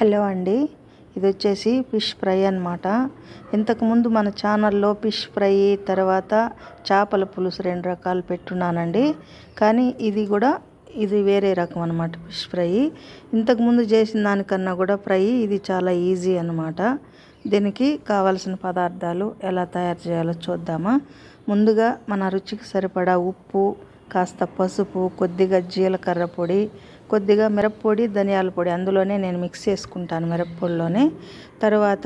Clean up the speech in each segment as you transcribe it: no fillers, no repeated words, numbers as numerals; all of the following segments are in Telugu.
హలో అండి, ఇది వచ్చేసి ఫిష్ ఫ్రై అన్నమాట. ఇంతకుముందు మన ఛానల్లో ఫిష్ ఫ్రై తర్వాత చేపల పులుసు 2 రకాలు పెట్టున్నానండి. కానీ ఇది వేరే రకం అన్నమాట. ఫిష్ ఫ్రై ఇంతకుముందు చేసిన దానికన్నా కూడా ఫ్రై ఇది చాలా ఈజీ అన్నమాట. దీనికి కావాల్సిన పదార్థాలు ఎలా తయారు చేయాలో చూద్దామా. ముందుగా మన రుచికి సరిపడా ఉప్పు, కాస్త పసుపు, కొద్దిగా జీలకర్ర పొడి, కొద్దిగా మిరప్పొడి, ధనియాల పొడి అందులోనే నేను మిక్స్ చేసుకుంటాను మిరప్పొడిలోనే. తర్వాత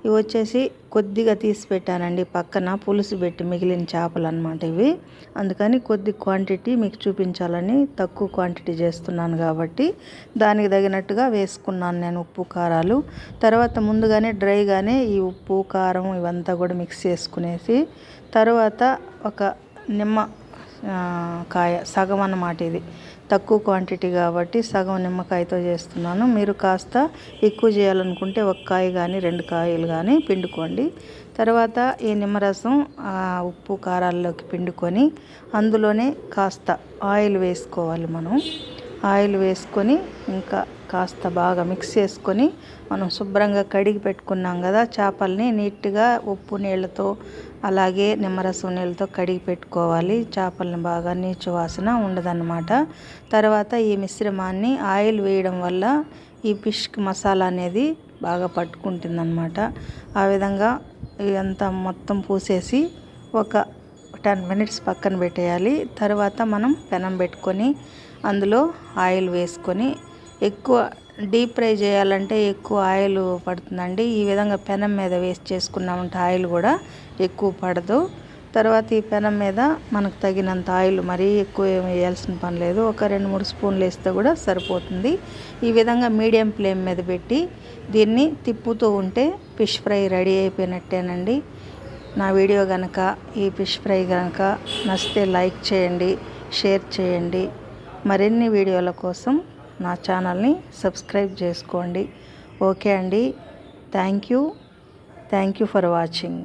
ఇవి వచ్చేసి కొద్దిగా తీసి పెట్టానండి పక్కన, పులుసు పెట్టి మిగిలిన చేపలు అన్నమాట ఇవి. అందుకని కొద్ది క్వాంటిటీ మీకు చూపించాలని తక్కువ క్వాంటిటీ చేస్తున్నాను కాబట్టి దానికి తగినట్టుగా వేసుకున్నాను నేను ఉప్పు కారాలు. తర్వాత ముందుగానే డ్రైగానే ఈ ఉప్పు కారం ఇవంతా కూడా మిక్స్ చేసుకునేసి తర్వాత ఒక నిమ్మ కాయ సగం అన్నమాట. ఇది తక్కువ క్వాంటిటీ కాబట్టి సగం నిమ్మకాయతో చేస్తున్నాను. మీరు కాస్త ఎక్కువ చేయాలనుకుంటే ఒక కాయ కానీ 2 కాయలు కానీ పిండుకోండి. తర్వాత ఈ నిమ్మరసం ఉప్పు కారాల్లోకి పిండుకొని అందులోనే కాస్త ఆయిల్ వేసుకోవాలి. మనం ఆయిల్ వేసుకొని ఇంకా కాస్త బాగా మిక్స్ చేసుకొని మనం శుభ్రంగా కడిగి పెట్టుకున్నాం కదా చేపల్ని, నీట్గా ఉప్పు నీళ్ళతో అలాగే నిమ్మరసం నీళ్ళతో కడిగి పెట్టుకోవాలి. చేపల్ని బాగా నీచు వాసన ఉండదన్నమాట. తర్వాత ఈ మిశ్రమాన్ని ఆయిల్ వేయడం వల్ల ఈ ఫిష్కి మసాలా అనేది బాగా పట్టుకుంటుందన్నమాట. ఆ విధంగా ఇదంతా మొత్తం పూసేసి ఒక 10 మినిట్స్ పక్కన పెట్టేయాలి. తర్వాత మనం పెనం పెట్టుకొని అందులో ఆయిల్ వేసుకొని, ఎక్కువ డీప్ ఫ్రై చేయాలంటే ఎక్కువ ఆయిల్ పడుతుందండి. ఈ విధంగా పెనం మీద వేసి చేసుకున్నామంటే ఆయిల్ కూడా ఎక్కువ పడదు. తర్వాత ఈ పెనం మీద మనకు తగినంత ఆయిల్, మరీ ఎక్కువ వేయాల్సిన పని లేదు, ఒక 2-3 స్పూన్లు వేస్తే కూడా సరిపోతుంది. ఈ విధంగా మీడియం ఫ్లేమ్ మీద పెట్టి దీన్ని తిప్పుతూ ఉంటే ఫిష్ ఫ్రై రెడీ అయిపోయినట్టేనండి. నా వీడియో కనుక ఈ ఫిష్ ఫ్రై కనుక నచ్చితే లైక్ చేయండి, షేర్ చేయండి. మరిన్ని వీడియోల కోసం నా ఛానల్ని సబ్స్క్రైబ్ చేసుకోండి. ఓకే అండి, థ్యాంక్ యూ ఫర్ వాచింగ్.